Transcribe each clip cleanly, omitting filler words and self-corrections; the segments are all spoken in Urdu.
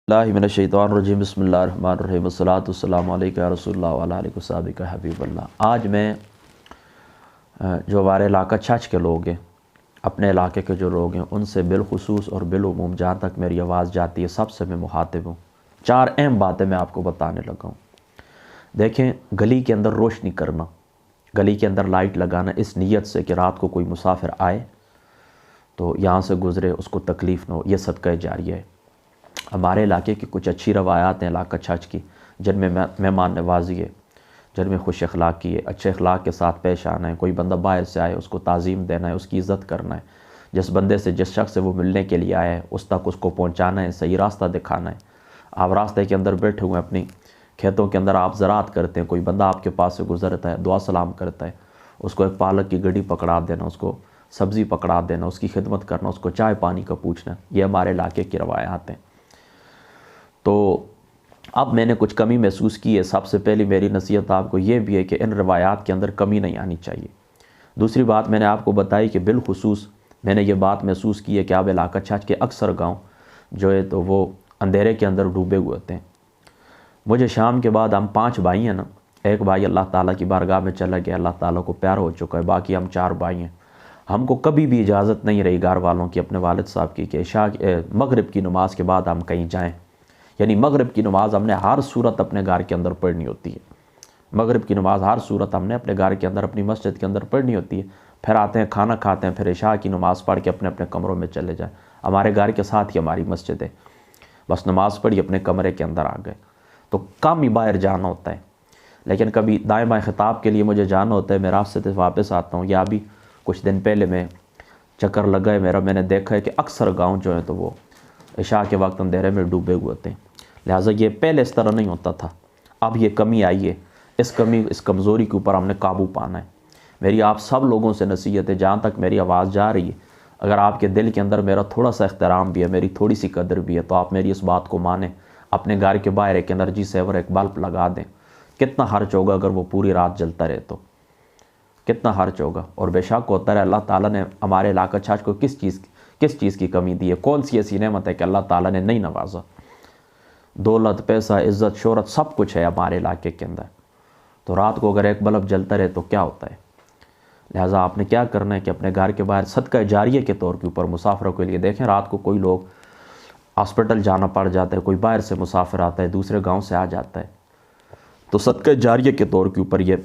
اللہ من الشیطان الرجیم بسم اللہ الرحمن الرحیم والصلاۃ والسلام علیکہ یا رسول اللہ وعلی آلہ وصحبہ حبیب اللہ۔ آج میں جو ہمارے علاقہ چھچ کے لوگ ہیں، اپنے علاقے کے جو لوگ ہیں، ان سے بالخصوص اور بالعموم جہاں تک میری آواز جاتی ہے سب سے میں مخاطب ہوں۔ 4 اہم باتیں میں آپ کو بتانے لگا ہوں۔ دیکھیں، گلی کے اندر روشنی کرنا، گلی کے اندر لائٹ لگانا اس نیت سے کہ رات کو کوئی مسافر آئے تو یہاں سے گزرے، اس کو تکلیف نہ ہو، یہ صدقہ جاریہ ہے۔ ہمارے علاقے کی کچھ اچھی روایات ہیں علاقہ چھچ کی، جن میں مہمان نوازی ہے، جن میں خوش اخلاقی ہے، اچھے اخلاق کے ساتھ پیش آنا ہے۔ کوئی بندہ باہر سے آئے اس کو تعظیم دینا ہے، اس کی عزت کرنا ہے، جس بندے سے جس شخص سے وہ ملنے کے لیے آیا ہے اس تک اس کو پہنچانا ہے، صحیح راستہ دکھانا ہے۔ آپ راستے کے اندر بیٹھے ہوئے اپنی کھیتوں کے اندر آپ زراعت کرتے ہیں، کوئی بندہ آپ کے پاس سے گزرتا ہے، دعا سلام کرتا ہے، اس کو ایک پالک کی گڈی پکڑا دینا، اس کو سبزی پکڑا دینا، اس کی خدمت کرنا، اس کو چائے پانی کا پوچھنا، یہ ہمارے علاقے کی روایات ہیں۔ تو اب میں نے کچھ کمی محسوس کی ہے۔ سب سے پہلی میری نصیحت آپ کو یہ بھی ہے کہ ان روایات کے اندر کمی نہیں آنی چاہیے۔ دوسری بات میں نے آپ کو بتائی کہ بالخصوص میں نے یہ بات محسوس کی ہے کہ اب علاقہ چھچ کے اکثر گاؤں جو ہے تو وہ اندھیرے کے اندر ڈوبے ہوئے ہوتے ہیں۔ مجھے شام کے بعد ہم 5 بھائی ہیں نا، ایک بھائی اللہ تعالیٰ کی بارگاہ میں چلا گیا، اللہ تعالیٰ کو پیار ہو چکا ہے، باقی ہم 4 بھائی ہیں۔ ہم کو کبھی بھی اجازت نہیں رہی گھر والوں کی، اپنے والد صاحب کی، کہ مغرب کی نماز کے بعد ہم کہیں جائیں۔ یعنی مغرب کی نماز ہم نے ہر صورت اپنے گھر کے اندر پڑھنی ہوتی ہے۔ مغرب کی نماز ہر صورت ہم نے اپنے گھر کے اندر اپنی مسجد کے اندر پڑھنی ہوتی ہے۔ پھر آتے ہیں، کھانا کھاتے ہیں، پھر عشاء کی نماز پڑھ کے اپنے اپنے کمروں میں چلے جائیں۔ ہمارے گھر کے ساتھ ہی ہماری مسجد ہے، بس نماز پڑھی اپنے کمرے کے اندر آ گئے۔ تو کم ہی باہر جانا ہوتا ہے، لیکن کبھی دائیں بائیں خطاب کے لیے مجھے جانا ہوتا ہے، میں راستے سے واپس آتا ہوں، یا بھی کچھ دن پہلے میں چکر لگا ہے میرا، میں نے دیکھا ہے کہ اکثر گاؤں جو ہیں تو وہ عشاء کے وقت اندھیرے میں ڈوبے ہوئے ہوتے ہیں۔ لہٰذا یہ پہلے اس طرح نہیں ہوتا تھا، اب یہ کمی آئی ہے۔ اس کمزوری کے اوپر ہم نے قابو پانا ہے۔ میری آپ سب لوگوں سے نصیحت ہے، جہاں تک میری آواز جا رہی ہے، اگر آپ کے دل کے اندر میرا تھوڑا سا احترام بھی ہے، میری تھوڑی سی قدر بھی ہے، تو آپ میری اس بات کو مانیں۔ اپنے گھر کے باہر ایک انرجی سیور ایک بلب لگا دیں۔ کتنا خرچ ہوگا اگر وہ پوری رات جلتا رہے تو کتنا خرچ ہوگا؟ اور بے شک ہوتا ہے اللہ تعالیٰ نے ہمارے علاقہ چھچ کو کس چیز کی کمی دی ہے؟ کون سی ایسی نعمت ہے کہ اللہ تعالیٰ نے نہیں نوازا؟ دولت، پیسہ، عزت، شہرت، سب کچھ ہے ہمارے علاقے کے اندر۔ تو رات کو اگر ایک بلب جلتا رہے تو کیا ہوتا ہے؟ لہٰذا آپ نے کیا کرنا ہے کہ اپنے گھر کے باہر صدقہ جاریہ کے طور کے اوپر مسافروں کے لیے، دیکھیں رات کو کوئی لوگ ہاسپٹل جانا پڑ جاتا ہے، کوئی باہر سے مسافر آتا ہے، دوسرے گاؤں سے آ جاتا ہے، تو صدقہ جاریہ کے طور کے اوپر یہ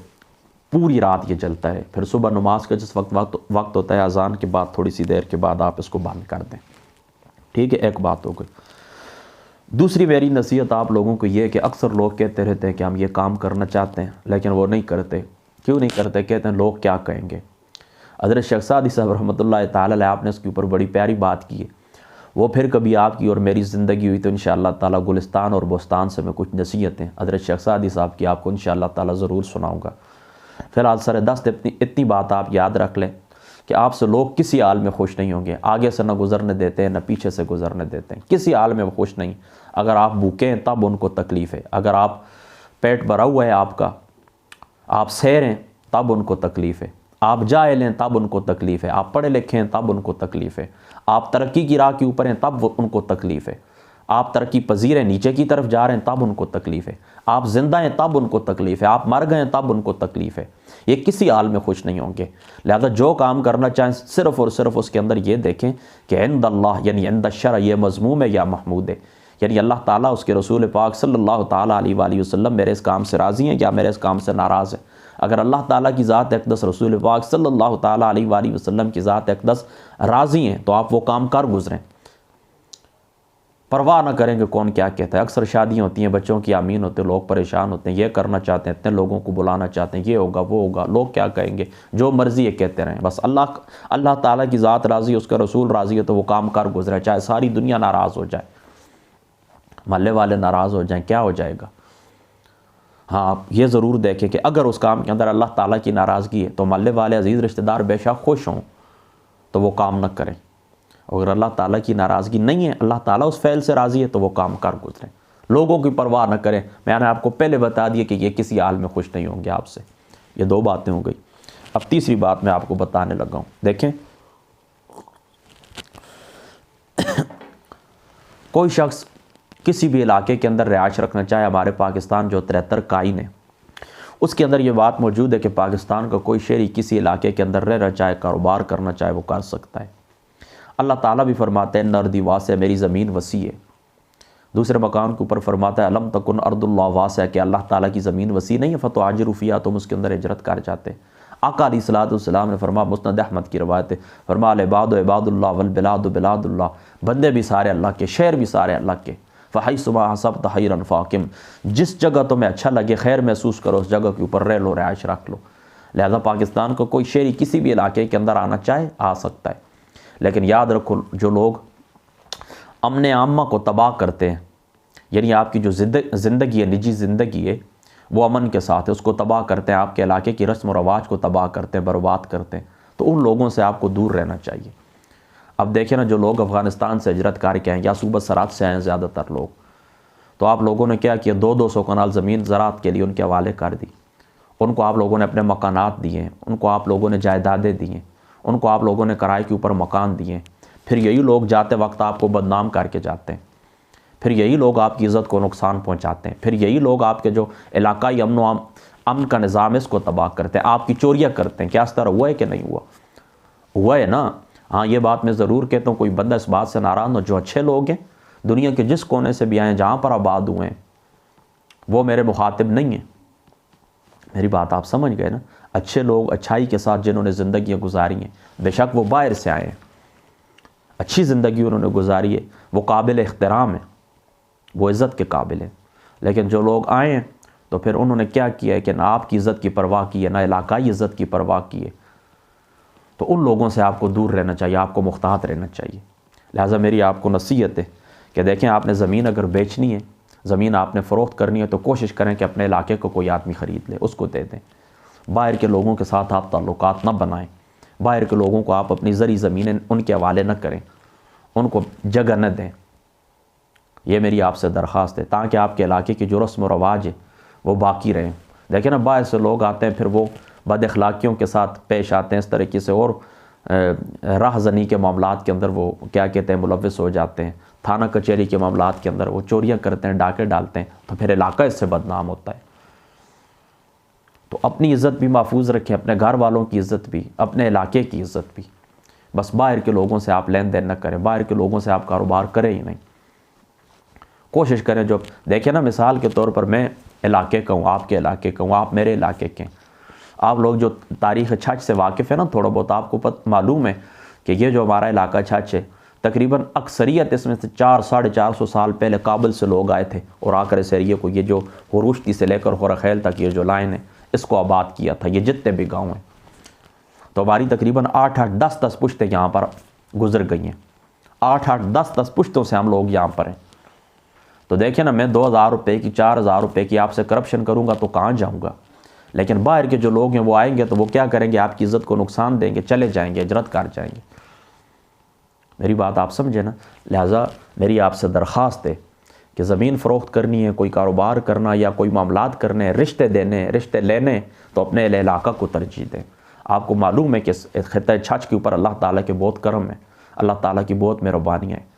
پوری رات یہ جلتا ہے۔ پھر صبح نماز کا جس وقت ہوتا ہے، اذان کے بعد تھوڑی سی دیر کے بعد آپ اس کو بند کر دیں۔ ٹھیک ہے، ایک بات ہو گئی۔ دوسری میری نصیحت آپ لوگوں کو یہ ہے کہ اکثر لوگ کہتے رہتے ہیں کہ ہم یہ کام کرنا چاہتے ہیں لیکن وہ نہیں کرتے۔ کیوں نہیں کرتے؟ کہتے ہیں لوگ کیا کہیں گے۔ حضرت شیخ سعدی صاحب رحمۃ اللہ تعالیٰ علیہ، آپ نے اس کے اوپر بڑی پیاری بات کی ہے۔ وہ پھر کبھی آپ کی اور میری زندگی ہوئی تو انشاءاللہ تعالیٰ گلستان اور بوستان سے میں کچھ نصیحتیں حضرت شیخ سعدی صاحب کی آپ کو انشاءاللہ تعالیٰ ضرور سناؤں گا۔ فی الحال سر دست اتنی بات آپ یاد رکھ لیں کہ آپ سے لوگ کسی حال میں خوش نہیں ہوں گے، آگے سے نہ گزرنے دیتے ہیں، نہ پیچھے سے گزرنے دیتے ہیں، کسی حال میں وہ خوش نہیں۔ اگر آپ بھوکے ہیں تب ان کو تکلیف ہے، اگر آپ پیٹ بھرا ہوا ہے آپ کا، آپ سیر ہیں تب ان کو تکلیف ہے، آپ جاہل ہیں تب ان کو تکلیف ہے، آپ پڑھے لکھے ہیں تب ان کو تکلیف ہے، آپ ترقی کی راہ کے اوپر ہیں تب ان کو تکلیف ہے، آپ ترقی پذیر ہیں نیچے کی طرف جا رہے ہیں تب ان کو تکلیف ہے، آپ زندہ ہیں تب ان کو تکلیف ہے، آپ مر گئے ہیں تب ان کو تکلیف ہے۔ یہ کسی حال میں خوش نہیں ہوں گے۔ لہذا جو کام کرنا چاہیں صرف اور صرف اس کے اندر یہ دیکھیں کہ عند اللہ یعنی عند الشرع یہ مذموم ہے یا محمود ہے، یعنی اللہ تعالیٰ اس کے رسول پاک صلی اللہ تعالیٰ علیہ وآلہ وسلم میرے اس کام سے راضی ہیں یا میرے اس کام سے ناراض ہیں۔ اگر اللہ تعالیٰ کی ذات اقدس، رسول پاک صلی اللہ تعالیٰ علیہ وآلہ وسلم کی ذات اقدس راضی ہیں تو آپ وہ کام کر گزریں، پرواہ نہ کریں کہ کون کیا کہتا ہے۔ اکثر شادیاں ہوتی ہیں، بچوں کی آمین ہوتے ہیں، لوگ پریشان ہوتے ہیں، یہ کرنا چاہتے ہیں، اتنے لوگوں کو بلانا چاہتے ہیں، یہ ہوگا وہ ہوگا، لوگ کیا کہیں گے، جو مرضی ہے کہتے رہیں، بس اللہ تعالیٰ کی ذات راضی ہے، اس کا رسول راضی ہے تو وہ کام کر گزرے، چاہے ساری دنیا ناراض ہو جائے، محلے والے ناراض ہو جائیں، کیا ہو جائے گا۔ ہاں آپ یہ ضرور دیکھیں کہ اگر اس کام کے اندر اللہ تعالیٰ کی ناراضگی ہے تو محلے والے عزیز رشتہ دار بے شک خوش ہوں تو وہ کام نہ کریں، اگر اللہ تعالیٰ کی ناراضگی نہیں ہے، اللہ تعالیٰ اس فعل سے راضی ہے تو وہ کام کر گزریں، لوگوں کی پرواہ نہ کریں۔ میں نے آپ کو پہلے بتا دیا کہ یہ کسی حال میں خوش نہیں ہوں گے آپ سے۔ یہ 2 باتیں ہو گئی۔ اب تیسری بات میں آپ کو بتانے لگا ہوں۔ دیکھیں، کوئی شخص کسی بھی علاقے کے اندر رہائش رکھنا چاہے، ہمارے پاکستان جو 73 کا آئین ہے اس کے اندر یہ بات موجود ہے کہ پاکستان کا کوئی شہری کسی علاقے کے اندر رہنا چاہے، کاروبار کرنا چاہے، وہ کر سکتا ہے۔ اللہ تعالیٰ بھی فرماتے ہیں ارضی واسع، میری زمین وسیع ہے۔ دوسرے مقام کے اوپر فرماتا ہے الم تکن ارض اللہ واسع، کہ اللہ تعالیٰ کی زمین وسیع نہیں ہے فتہاجروا فیہا، تم اس کے اندر ہجرت کر جاتے ہیں۔ آقا علیہ الصلوۃ والسلام نے فرمایا، مسند احمد کی روایت ہے، فرمایا العباد عباد اللہ والبلاد بلاد اللہ، بندے بھی سارے اللہ کے، شہر بھی سارے اللہ کے۔ فحیثما حسبت خیرا فاقم، جس جگہ تمہیں اچھا لگے، خیر محسوس کرو، اس جگہ کے اوپر رہ لو، رہائش رکھ لو۔ لہذا پاکستان کو کوئی شہری کسی بھی علاقے کے اندر آنا چاہے آ سکتا ہے، لیکن یاد رکھو جو لوگ امن عامہ کو تباہ کرتے ہیں، یعنی آپ کی جو زندگی ہے، نجی زندگی ہے، وہ امن کے ساتھ ہے، اس کو تباہ کرتے ہیں، آپ کے علاقے کی رسم و رواج کو تباہ کرتے ہیں، برباد کرتے ہیں، تو ان لوگوں سے آپ کو دور رہنا چاہیے۔ اب دیکھیں نا، جو لوگ افغانستان سے ہجرت کر کے ہیں یا صوبہ سرحد سے آئے ہیں زیادہ تر لوگ، تو آپ لوگوں نے کیا کیا، 200 کنال زمین زراعت کے لیے ان کے حوالے کر دی، ان کو آپ لوگوں نے اپنے مکانات دیے ہیں، ان کو آپ لوگوں نے جائیدادیں دی ہیں، ان کو آپ لوگوں نے کرائے کے اوپر مکان دیے ہیں، پھر یہی لوگ جاتے وقت آپ کو بدنام کر کے جاتے ہیں، پھر یہی لوگ آپ کی عزت کو نقصان پہنچاتے ہیں، پھر یہی لوگ آپ کے جو علاقائی امن کا نظام ہے اس کو تباہ کرتے ہیں، آپ کی چوریاں کرتے ہیں۔ کیا اس طرح ہوا ہے کہ نہیں ہوا؟ ہوا ہے نا۔ ہاں یہ بات میں ضرور کہتا ہوں، کوئی بندہ اس بات سے ناراض نہ ہو، جو اچھے لوگ ہیں دنیا کے جس کونے سے بھی آئیں، جہاں پر آباد ہوئے ہیں، وہ میرے مخاطب نہیں ہیں۔ میری بات آپ سمجھ گئے نا؟ اچھے لوگ اچھائی کے ساتھ جنہوں نے زندگیاں گزاری ہیں، بے شک وہ باہر سے آئے ہیں، اچھی زندگی انہوں نے گزاری ہے، وہ قابل احترام ہیں، وہ عزت کے قابل ہیں۔ لیکن جو لوگ آئے ہیں تو پھر انہوں نے کیا کیا ہے کہ نہ آپ کی عزت کی پرواہ کی ہے، نہ علاقائی عزت کی پرواہ کی ہے، تو ان لوگوں سے آپ کو دور رہنا چاہیے، آپ کو محتاط رہنا چاہیے۔ لہٰذا میری آپ کو نصیحت ہے کہ دیکھیں، آپ نے زمین اگر بیچنی ہے، زمین آپ نے فروخت کرنی ہے، تو کوشش کریں کہ اپنے علاقے کو کوئی آدمی خرید لے، اس کو دے دیں۔ باہر کے لوگوں کے ساتھ آپ تعلقات نہ بنائیں، باہر کے لوگوں کو آپ اپنی زرعی زمینیں ان کے حوالے نہ کریں، ان کو جگہ نہ دیں۔ یہ میری آپ سے درخواست ہے، تاکہ آپ کے علاقے کی جو رسم و رواج ہے وہ باقی رہیں۔ دیکھیں نا، باہر سے لوگ آتے ہیں، پھر وہ بد اخلاقیوں کے ساتھ پیش آتے ہیں اس طریقے سے، اور راہ زنی کے معاملات کے اندر وہ کیا کہتے ہیں، ملوث ہو جاتے ہیں، تھانہ کچہری کے معاملات کے اندر وہ چوریاں کرتے ہیں، ڈاکے ڈالتے ہیں، تو پھر علاقہ اس سے بدنام ہوتا ہے۔ تو اپنی عزت بھی محفوظ رکھیں، اپنے گھر والوں کی عزت بھی، اپنے علاقے کی عزت بھی۔ بس باہر کے لوگوں سے آپ لین دین نہ کریں، باہر کے لوگوں سے آپ کاروبار کریں ہی نہیں۔ کوشش کریں، جو دیکھیں نا، مثال کے طور پر میں علاقے کا ہوں، آپ کے علاقے کا ہوں، آپ میرے علاقے کے ہیں۔ آپ لوگ جو تاریخ چھچ سے واقف ہیں نا، تھوڑا بہت آپ کو معلوم ہے کہ یہ جو ہمارا علاقہ چھچ ہے، تقریباً اکثریت اس میں سے 400-450 سال پہلے کابل سے لوگ آئے تھے، اور آ کر اس ایریے کو، یہ جو خروشتی سے لے کر خورخیل تک یہ جو لائن ہے، اس کو آباد کیا تھا، یہ جتنے بھی گاؤں ہیں۔ تو ہماری تقریباً 8-8 10-10 پشتیں یہاں پر گزر گئی ہیں، 8-8 10-10 پشتوں سے ہم لوگ یہاں پر ہیں۔ تو دیکھیں نا، میں 2000 روپے کی 4000 روپے کی آپ سے کرپشن کروں گا تو کہاں جاؤں گا؟ لیکن باہر کے جو لوگ ہیں وہ آئیں گے تو وہ کیا کریں گے؟ آپ کی عزت کو نقصان دیں گے، چلے جائیں گے، ہجرت کر جائیں گے۔ میری بات آپ سمجھے نا؟ لہٰذا میری آپ سے درخواست ہے کہ زمین فروخت کرنی ہے، کوئی کاروبار کرنا یا کوئی معاملات کرنے، رشتے دینے، رشتے لینے، تو اپنے علاقہ کو ترجیح دیں۔ آپ کو معلوم ہے کہ خطہ چھچ کے اوپر اللہ تعالیٰ کے بہت کرم ہے، اللہ تعالیٰ کی بہت مہربانیاں ہیں،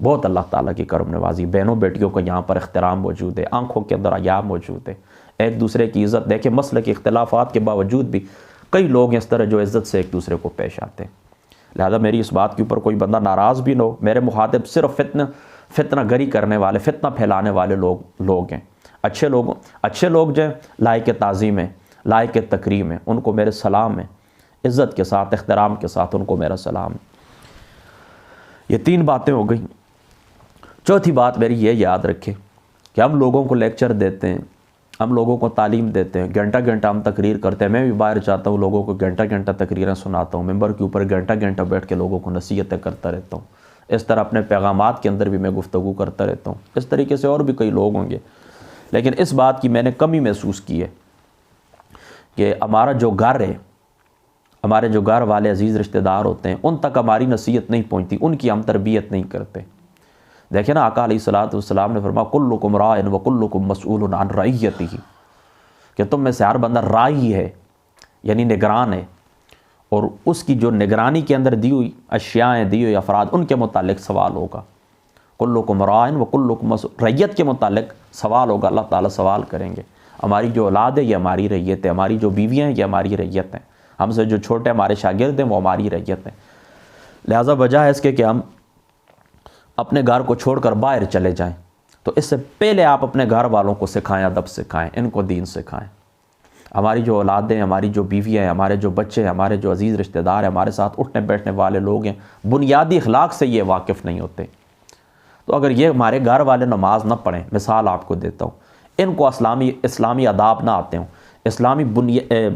بہت اللہ تعالیٰ کی کرم نوازی، بہنوں بیٹیوں کو یہاں پر احترام موجود ہے، آنکھوں کے اندر حیا موجود ہے، ایک دوسرے کی عزت۔ دیکھیں، مسلک کے اختلافات کے باوجود بھی کئی لوگ اس طرح جو عزت سے ایک دوسرے کو پیش آتے ہیں۔ لہذا میری اس بات کے اوپر کوئی بندہ ناراض بھی نہ ہو، میرے مخاطب صرف فتنہ گری کرنے والے، فتنہ پھیلانے والے لوگ ہیں۔ اچھے لوگ جو ہیں، لائق تعظیم ہیں، لائق تکریم ہیں، ان کو میرے سلام ہے، عزت کے ساتھ، احترام کے ساتھ ان کو میرا سلام ہے۔ یہ 3 باتیں ہو گئیں۔ چوتھی بات میری یہ یاد رکھے کہ ہم لوگوں کو لیکچر دیتے ہیں، ہم لوگوں کو تعلیم دیتے ہیں، گھنٹہ گھنٹہ ہم تقریر کرتے ہیں۔ میں بھی باہر جاتا ہوں، لوگوں کو گھنٹہ گھنٹہ تقریریں سناتا ہوں، ممبر کے اوپر گھنٹہ گھنٹہ بیٹھ کے لوگوں کو نصیحتیں کرتا رہتا ہوں۔ اس طرح اپنے پیغامات کے اندر بھی میں گفتگو کرتا رہتا ہوں۔ اس طریقے سے اور بھی کئی لوگ ہوں گے، لیکن اس بات کی میں نے کمی محسوس کی ہے کہ ہمارا جو گھر ہے، ہمارے جو گھر والے عزیز رشتہ دار ہوتے ہیں، ان تک ہماری نصیحت نہیں پہنچتی، ان کی ہم تربیت نہیں کرتے۔ دیکھیں نا، آقا علیہ الصلوۃ والسلام نے فرمایا کلکم راع وکلکم مسئول عن رعیتہ، کہ تم میں سے ہر بندہ راعی ہے، یعنی نگران ہے، اور اس کی جو نگرانی کے اندر دی ہوئی اشیاء ہیں، دی ہوئی افراد، ان کے متعلق سوال ہوگا۔ کلکم راعٍ و کلکم مسئول، ریت کے متعلق سوال ہوگا، اللہ تعالیٰ سوال کریں گے۔ ہماری جو اولاد ہے یہ ہماری ریت ہے، ہماری جو بیویاں ہیں یہ ہماری ریت ہیں، ہم سے جو چھوٹے ہمارے شاگرد ہیں وہ ہماری ریت ہیں۔ لہٰذا بجائے اس کے کہ ہم اپنے گھر کو چھوڑ کر باہر چلے جائیں، تو اس سے پہلے آپ اپنے گھر والوں کو سکھائیں، ادب سکھائیں، ان کو دین سکھائیں۔ ہماری جو اولادیں، ہماری جو بیویاں ہیں، ہمارے جو بچے ہیں، ہمارے جو عزیز رشتہ دار ہیں، ہمارے ساتھ اٹھنے بیٹھنے والے لوگ ہیں، بنیادی اخلاق سے یہ واقف نہیں ہوتے، تو اگر یہ ہمارے گھر والے نماز نہ پڑھیں، مثال آپ کو دیتا ہوں، ان کو اسلامی آداب نہ آتے ہوں، اسلامی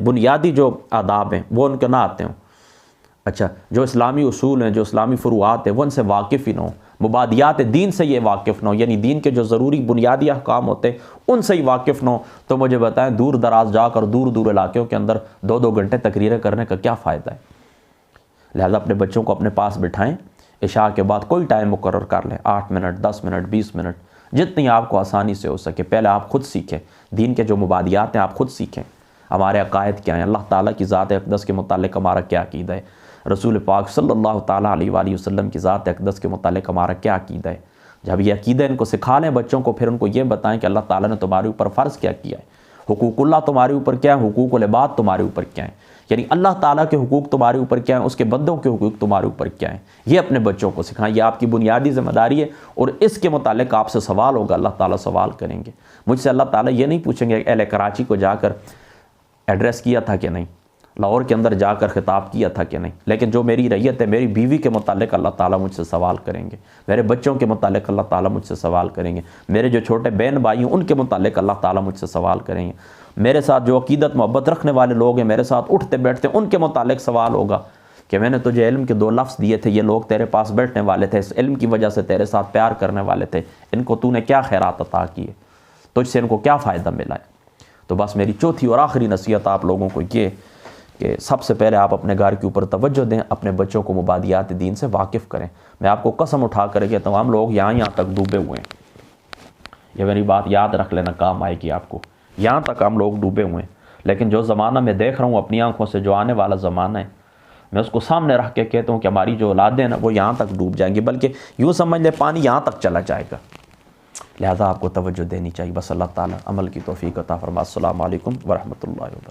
بنیادی جو آداب ہیں وہ ان کے نہ آتے ہوں، اچھا جو اسلامی اصول ہیں، جو اسلامی فروعات ہیں وہ ان سے واقف ہی نہ ہوں، مبادیات دین سے یہ واقف نہ ہو، یعنی دین کے جو ضروری بنیادی احکام ہوتے ہیں ان سے ہی واقف نہ ہو، تو مجھے بتائیں دور دراز جا کر دور دور علاقوں کے اندر 2-2 گھنٹے تقریریں کرنے کا کیا فائدہ ہے؟ لہذا اپنے بچوں کو اپنے پاس بٹھائیں، عشاء کے بعد کوئی ٹائم مقرر کر لیں، 8 منٹ 10 منٹ 20 منٹ، جتنی آپ کو آسانی سے ہو سکے۔ پہلے آپ خود سیکھیں، دین کے جو مبادیات ہیں آپ خود سیکھیں، ہمارے عقائد کیا ہیں، اللہ تعالیٰ کی ذات اقدس کے متعلق ہمارا کیا عقیدہ ہے، رسول پاک صلی اللہ تعالیٰ علیہ وآلہ وسلم کی ذات اقدس کے متعلق ہمارا کیا عقیدہ ہے۔ جب یہ عقیدہ ان کو سکھا لیں بچوں کو، پھر ان کو یہ بتائیں کہ اللہ تعالیٰ نے تمہارے اوپر فرض کیا کیا ہے، حقوق اللہ تمہارے اوپر کیا ہے، حقوق العباد تمہارے اوپر کیا ہیں، یعنی اللہ تعالیٰ کے حقوق تمہارے اوپر کیا ہیں، اس کے بندوں کے حقوق تمہارے اوپر کیا ہیں، یہ اپنے بچوں کو سکھائیں، یہ آپ کی بنیادی ذمہ داری ہے، اور اس کے متعلق آپ سے سوال ہوگا، اللہ تعالیٰ سوال کریں گے۔ مجھ سے اللہ تعالیٰ یہ نہیں پوچھیں گے اہل کراچی کو جا کر ایڈریس کیا تھا کہ نہیں، لاہور کے اندر جا کر خطاب کیا تھا کہ نہیں، لیکن جو میری ریت ہے، میری بیوی کے متعلق اللہ تعالیٰ مجھ سے سوال کریں گے، میرے بچوں کے متعلق اللہ تعالیٰ مجھ سے سوال کریں گے، میرے جو چھوٹے بہن بھائی ہیں ان کے متعلق اللہ تعالیٰ مجھ سے سوال کریں گے، میرے ساتھ جو عقیدت محبت رکھنے والے لوگ ہیں، میرے ساتھ اٹھتے بیٹھتے ان کے متعلق سوال ہوگا کہ میں نے تجھے علم کے 2 لفظ دیے تھے، یہ لوگ تیرے پاس بیٹھنے والے تھے، اس علم کی وجہ سے تیرے ساتھ پیار کرنے والے تھے، ان کو تو نے کیا خیرات عطا کیے، تجھ سے ان کو کیا فائدہ ملا ہے۔ تو بس میری چوتھی اور آخری نصیحت آپ لوگوں کو یہ کہ سب سے پہلے آپ اپنے گھر کے اوپر توجہ دیں، اپنے بچوں کو مبادیات دین سے واقف کریں۔ میں آپ کو قسم اٹھا کر کہ تمام لوگ یہاں تک ڈوبے ہوئے ہیں، یہ میری بات یاد رکھ لینا، کام آئے گی آپ کو، یہاں تک ہم لوگ ڈوبے ہوئے ہیں، لیکن جو زمانہ میں دیکھ رہا ہوں اپنی آنکھوں سے، جو آنے والا زمانہ ہے، میں اس کو سامنے رکھ کے کہتا ہوں کہ ہماری جو اولادیں ہیں نا وہ یہاں تک ڈوب جائیں گی، بلکہ یوں سمجھ لیں پانی یہاں تک چلا جائے گا۔ لہذا آپ کو توجہ دینی چاہیے۔ بس اللہ تعالیٰ عمل کی توفیق عطا فرمائے۔ السلام علیکم ورحمۃ اللہ وبرکاتہ۔